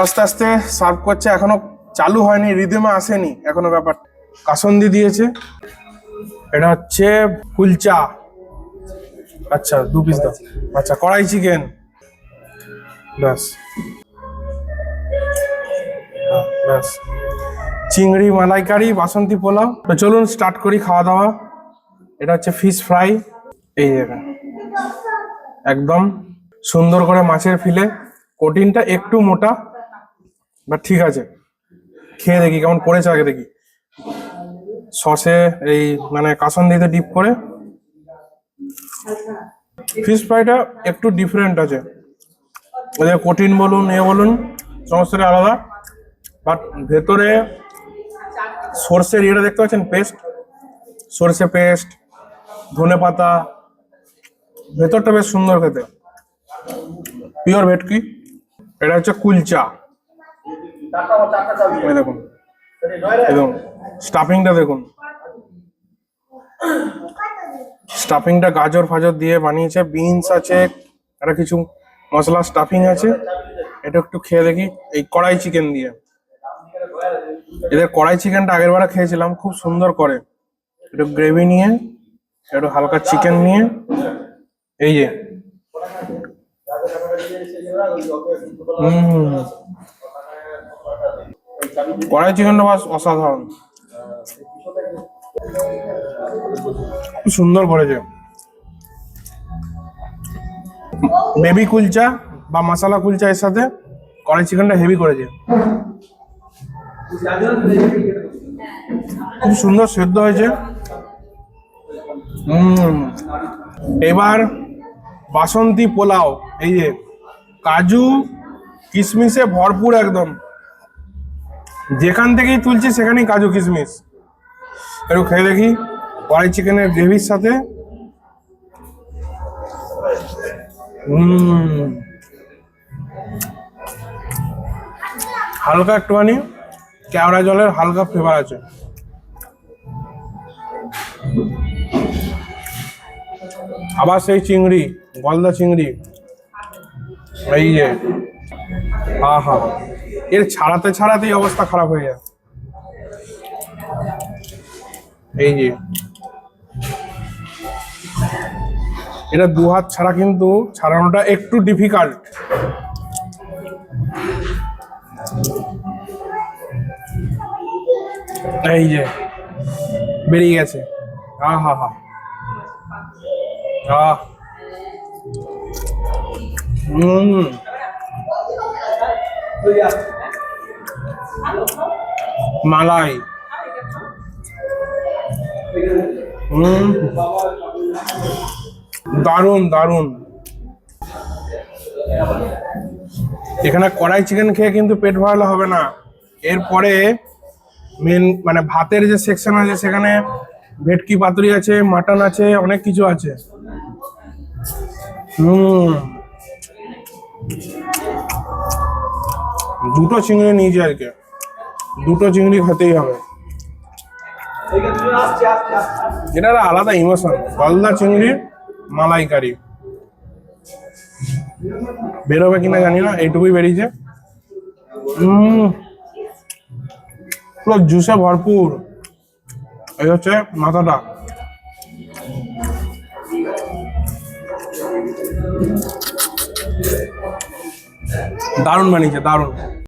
আস্তে আস্তে সার্ভ করছে, এখনো চালু হয়নি, রিদমে আসেনি এখনো ব্যাপার। কাসন্দি দিয়েছে, এটা হচ্ছে কুলচা। আচ্ছা 2 পিস দাও। আচ্ছা কড়াই চিকেন, ব্যাস ব্যাস। চিংড়ি মালাইকারি, বাসন্তী পোলাও। তো চলুন স্টার্ট করি খাওয়া দাওয়া। এটা হচ্ছে ফিশ ফ্রাই, এই দেখেন একদম সুন্দর করে মাছের ফিলে, কোটিনটা একটু মোটা বাট ঠিক আছে। খেয়ে দেখি কেমন করেছে, আগে দেখি। সসে এই মানে কাসন্দিতে ডিপ করে। ফিশ ফ্রাইটা একটু ডিফারেন্ট আছে, ওদের কোটিন বলুন এ বলুন সমস্তটা আলাদা, বাট ভেতরে সর্ষের ইয়েটা দেখতে পাচ্ছেন, পেস্ট, সর্ষে পেস্ট, ধনে পাতা, ভেতরটা বেশ সুন্দর খেতে, পিওর ভেটকি। এটা হচ্ছে কুলচা, এই দেখুন একদম স্টাফিংটা দেখুন, স্টাফিংটা গাজর ফাজর দিয়ে বানিয়েছে, বিনস আছে, আর কিছু মশলা স্টাফিং আছে। এটা একটু খেয়ে দেখি এই কড়াই চিকেন দিয়ে। এদের কড়াই চিকেনটা আগের বার খেয়েছিলাম, খুব সুন্দর করে। একটু গ্রেভি নিয়ে, একটু হালকা চিকেন নিয়ে, এই যে কড়াই চিকেনটা বাস অসাধারণ, খুব সুন্দর করেছে। বেবি কুলচা বা মশলা কুলচা এর সাথে কড়াই চিকেনটা হেভি করেছে, খুব সুন্দর সেদ্ধ হয়েছে। এবার বাসন্তী পোলাও, এই যে কাজু কিশমিশে ভরপুর একদম, যেখান থেকেই তুলছি সেখানেই কাজু কিশমিশ। একটু খেয়ে দেখি কড়াই চিকেনের গ্রেভির সাথে। হালকা একটুখানি কেওড়া জলের হালকা ফ্লেভার আছে। আবার সেই চিংড়ি, গলদা চিংড়ি, এই যে আহা, এর ছাড়াতে ছাড়াতেই অবস্থা খারাপ হয়ে যায়। এই যে এটা 2 হাত ছাড়া কিন্তু ছাড়ানোটা একটু ডিফিকাল্ট। এই যে বেরিয়ে গেছে, আহা হা, মালাই, দারুন দারুন। এখানে কড়াই চিকেন খেয়ে কিন্তু পেট ভরালে হবে না, এরপরে মেন মানে ভাতের যে সেকশন আছে সেখানে ভেটকি পাতুরি আছে, মাটন আছে, অনেক কিছু আছে। দুটো চিংড়ি নিয়েছি আর কি, দুটো চিংড়ি খেতেই হবে। এটা আলাদা ইমোশন, গলদা চিংড়ির মালাইকারি। বেরোবে কিনা জানি না, এইটুকুই বেরিয়েছে। পুরো জুসে ভরপুর। এই হচ্ছে মাথাটা, দারুণ বানিয়েছে, দারুণ।